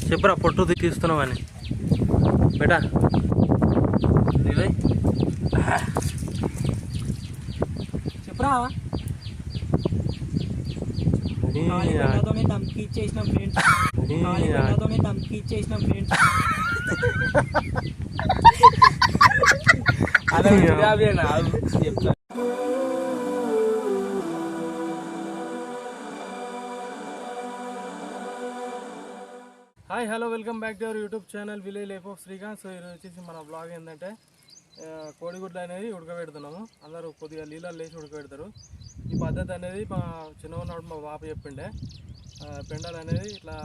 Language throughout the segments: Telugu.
చెప్పురా పొట్టు తీస్తున్నావు అని బేటా చెప్పురా ధమ్కి ఇచ్చేసిన ఫ్రెండ్స్ ధమ్కి ఇచ్చేసిన ఫ్రెండ్స్ చెప్తా. Hi hello welcome back to our YouTube channel village life of Srikanth. So ఈరోజు వచ్చేసి మన బ్లాగ్ ఏంటంటే కోడిగుడ్లు అనేది ఉడకబెడుతున్నాము. అందరూ కొద్దిగా నీళ్ళలో లేచి ఉడకబెడతారు. ఈ పద్ధతి అనేది మా చిన్నప్పుడు మా బాప చెప్పిండే. పెండలు అనేది ఇట్లా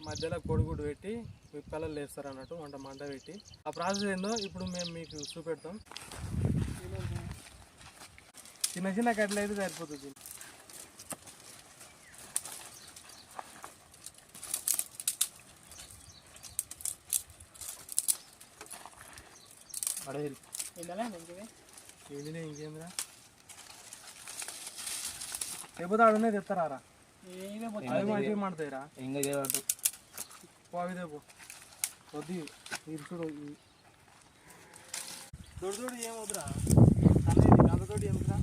మధ్యలో కోడిగుడ్డు పెట్టి పిల్లలు లేస్తారు అన్నట్టు మంట పెట్టి. ఆ ప్రాసెస్ ఏందో ఇప్పుడు మేము మీకు చూపెడతాం. చిన్న చిన్న కట్టలు అయితే సరిపోతుంది. ఏంది ఇంకేందిరా లేకపోతే ఆడునే తెస్తారా మంచిగా మాడతాయిరా ఇంకా చేయబట్టు పోవిదేపో కొద్ది చూడు చూడు ఏమవుతురా అంతతోటి ఏమిరా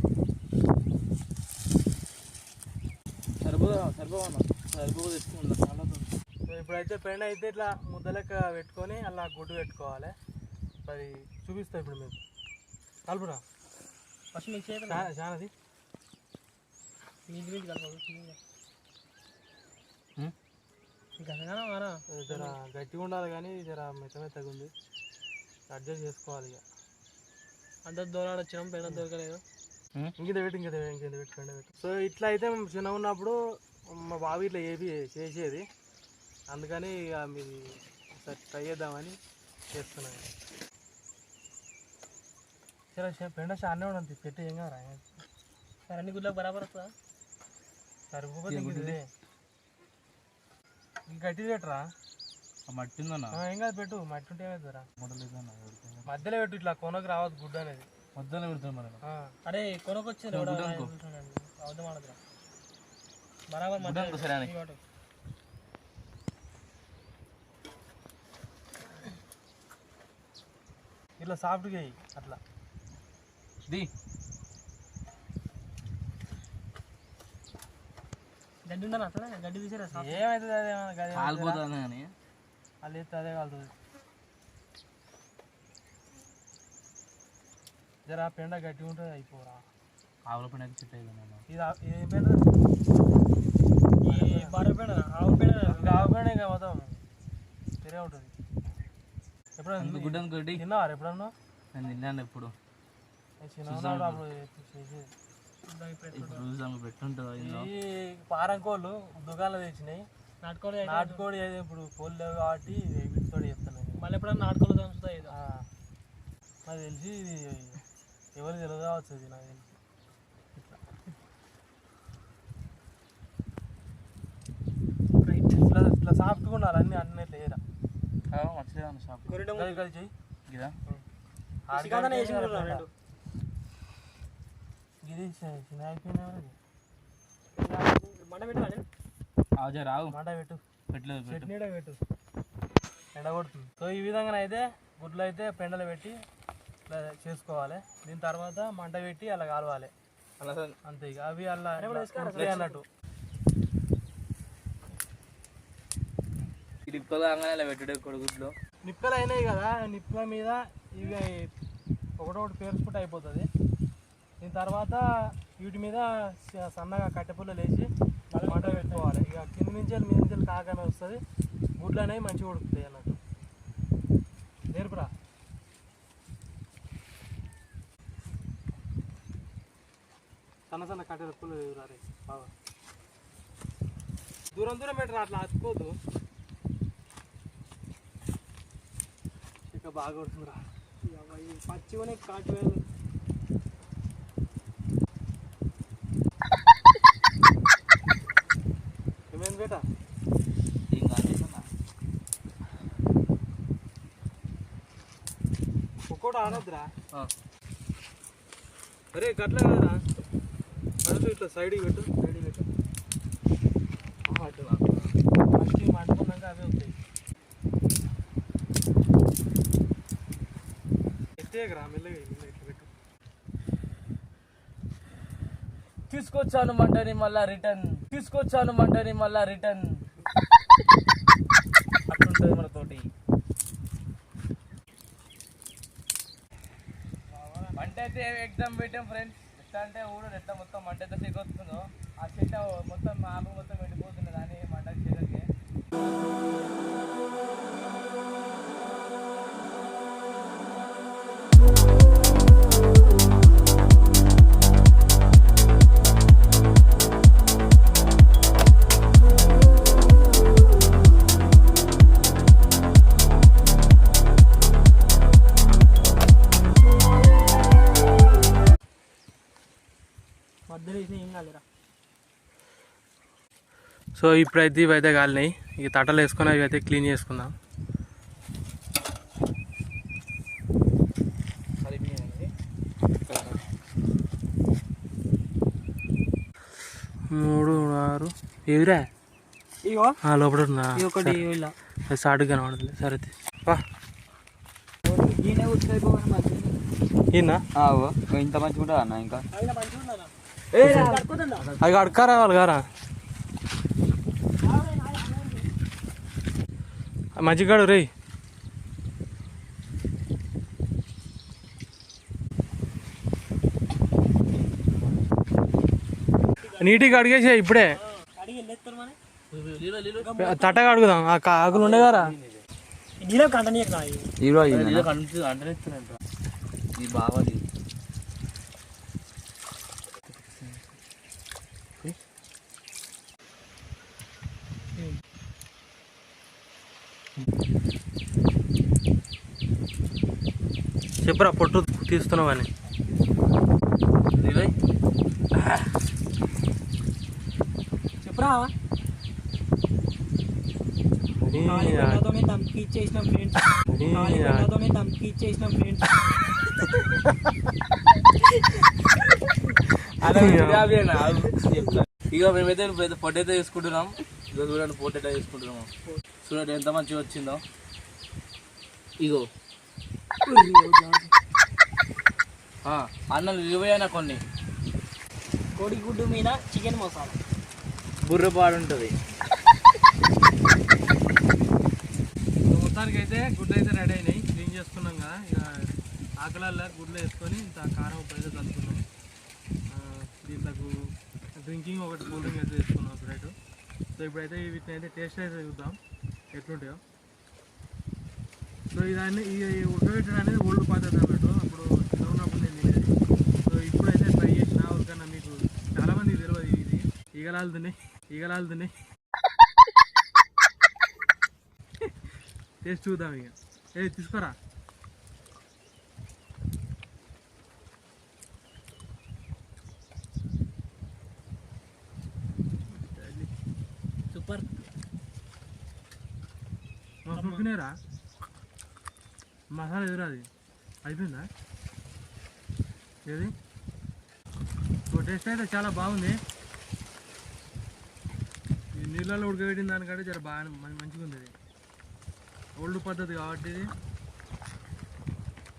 సరిపోదు తెచ్చుకుంటా. ఇప్పుడైతే పెండ అయితే ఇట్లా ముద్ద లెక్క పెట్టుకొని అలా గుడ్డు పెట్టుకోవాలి. అది చూపిస్తా ఇప్పుడు మీకు. కలుపురా ఫస్ట్ మీకు చాలాది జర గట్టిగా ఉండాలి కానీ జర మెత్తగా ఉంది. అడ్జస్ట్ చేసుకోవాలి. ఇక అంత దూరాలు వచ్చినాం పెండ దొరకలేదు. ఇంకేది పెట్టి పెండ పెట్టి. సో ఇట్లా అయితే మేము చిన్న ఉన్నప్పుడు మా బాబు ఇట్లా చేసేది. అందుకని ఇక మీరు ఒకసారి ట్రై చేద్దామని చేస్తున్నాను. సరే పెండ చాలా ఉండదు పెట్టి ఏం కాదు. సరే అన్ని గుడ్లకు బరాబర్ వస్తుందా? సరిపోతే గట్టి పెట్టరా మట్టి ఉందన్నా ఏం కాదు పెట్టు. మట్టి ఉంటే ఏమవుతుందా మధ్యలో పెట్టు. ఇట్లా కొనకు రావద్దు గుడ్డ అనేది మధ్యలో పెడుతుంది మరి. అరే కొనకు వచ్చింది బరాబర్ సరే ఇట్లా సాఫ్ట్గా అయ్యి అట్లా గడ్డి ఉండాలి. అట్లా గడ్డి తీసారా ఏమవుతుంది? అదే కాలిపోతుంది కానీ వాళ్ళు ఎత్తే అదే కాలుతుంది. జర పెండ గట్టిగా ఉంటుంది అయిపోరా. ఆవుల పెండ చెట్టు ఇది ఏ పెండ? బర్రె పెండ. ఆవు పెండ ఇంకా మొత్తం తిరిగే ఉంటుంది. ఎప్పుడన్నా గుడ్డను కొట్టి తిన్నావారు? ఎప్పుడన్నా? నేను తిన్నాను ఎప్పుడు పారం కోళ్ళు దుకాణంలో తెచ్చినాయి. నాటుకోడి ఇప్పుడు కోళ్ళు లేవు కాబట్టి వీటితో చెప్తాను. మళ్ళీ ఎప్పుడన్నా నాటుకోళ్ళు దంచుతాయి. నాకు తెలిసి ఇది ఎవరు తెలియదు కావచ్చు. ఇది నాకు తెలిసి ఇట్లా సాఫ్ట్గా ఉండాలి. అన్ని ఇట్లా చేయరా మంచిగా కలిసి ఇది చిన్న అయిపోయినా మంట పెట్టు. రావు మంట పెట్టు. పెట్టలేదు పెట్టు ఎండ కొడుతుంది. సో ఈ విధంగా అయితే గుడ్లు అయితే పెండలు పెట్టి ఇట్లా చేసుకోవాలి. దీని తర్వాత మంట పెట్టి అలా కాలవాలి అంతే. ఇక అవి అలా అన్నట్టు కొడుగుడ్లు నిప్పలు అయినాయి కదా. నిప్పుల మీద ఇవి ఒకటొకటి పేర్చుకుంటే అయిపోతుంది. దీని తర్వాత వీటి మీద సన్నగా కట్టెపుల్లలు వేసి మంట పెట్టుకోవాలి. ఇక కింద నుంచి మీద నుంచి కాకనే వస్తుంది. గుడ్లు అనేవి మంచిగా ఉడుకుతాయి అన్నట్టు. నేర్పురా సన్న కట్టెల పుల్లలు రారే బాగా దూరం పెట్టరా. అట్లా అతుకోదు. ఇక బాగా కొడుతుందిరా. పచ్చిగానే కాటు ఏమైంది బేటా? ఒక్కోటి ఆడద్దురా. అరే గట్ల కదరా. అడుగు ఇట్లా సైడ్కి పెట్టు. ఫస్ట్ మంటుకున్నాక అవే వస్తాయి. గట్టిగా మెల్లగా ఇట్లా పెట్టు. తీసుకొచ్చాను మంటని మళ్ళా రిటర్న్ అట్లుంటుంది మనతోటి. మంట అయితే ఎగ్జామ్ పెట్టాం ఫ్రెండ్స్. ఎట్లా అంటే ఊరు ఎట్లా మొత్తం మంట అయితే చెగొస్తుందో ఆ చెట్టు మొత్తం ఆకు మొత్తం ఎండిపోతుంది కానీ మంట చెగకే. సో ఇప్పుడైతే ఇవైతే కాలినాయి. ఇక తట్టలు వేసుకొని అవి అయితే క్లీన్ చేసుకుందాం. మూడు ఆరు ఏవిరా ఇగో లోపల ఉన్నా ఒకటి సాటు కనబడదు. సరే ఇంత మంచిగా ఉంటుంది అన్న. ఇంకా అవి అడకారా వాళ్ళు గారా మంచిగాడు రే. నీట్గా అడిగేసా ఇప్పుడే. తట్టగా అడుగుదాం. ఆ ఆకులు ఉండే గారా బావాలి. చెప్పురా పొట్టు తీస్తున్నావు అని. చెప్పురా ధమ్కి ఇచ్చేసిన ఫ్రెండ్స్. ఇక మేమైతే పొట్టైతే తీసుకుంటున్నాం. ఇక చూడండి పొట్టైతే తీసుకుంటున్నాము. చూడండి ఎంత మంచిగా వచ్చిందో. ఇగో అన్నలు ఇవైనా కొన్ని కోడిగుడ్డు మీద చికెన్ మసాలా బుర్రపాడు ఉంటుంది. మొత్తానికి అయితే గుడ్లు అయితే రెడీ అయినాయి. క్లీన్ చేసుకున్నాం కదా. ఇక ఆకులల్లో గుడ్లు వేసుకొని ఇంత కారం ఉప్పు అయితే కలుపుకున్నాం. దీంట్లోకి డ్రింకింగ్ ఒకటి కూల్ డ్రింక్ అయితే తీసుకున్నాం సపరేట్. సో ఇప్పుడైతే వీటిని అయితే టేస్ట్ అయితే చూద్దాం ఎట్లుంటాయో. సో ఇదాన్ని ఉడకబెట్టడం అనేది ఓల్డ్ పద్ధతి అన్నట్టు. అప్పుడు చిన్న ఉన్నప్పుడు నేను తినేది. సో ఇప్పుడైతే ట్రై చేసిన ఊరికన్నా. మీకు చాలామందికి తెలియదు ఇది. ఈగలాలుతున్నాయి టేస్ట్ చూద్దాం. ఇక తీసుకోరా. సూపర్ ఉడికినారా? మసాలా ఎదురా అది అయిపోయిందా? ఏది టేస్ట్ అయితే చాలా బాగుంది. ఈ నీళ్ళలో ఉడకబెట్టిన దానికంటే చాలా బాగా మంచిగా ఉంది. ఇది ఓల్డ్ పద్ధతి కాబట్టి ఇది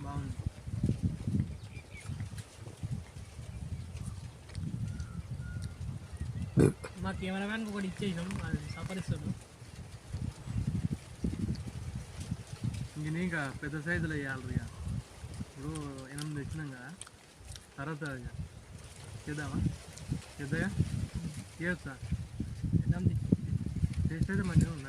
బాగుంది. మా కెమెరామ్యాన్ ఒకటి ఇచ్చేసాం, అది సపరిస్తాడు. ఇంక ఇంకా పెద్ద సైజులో వేయాలి. ఇక ఇప్పుడు 8 తెచ్చినాం కదా. తర్వాత ఇక చేద్దామా? పెద్దగా చేయొచ్చా? ఎనిమిది టేస్ట్ అయితే మంచిగా ఉంది.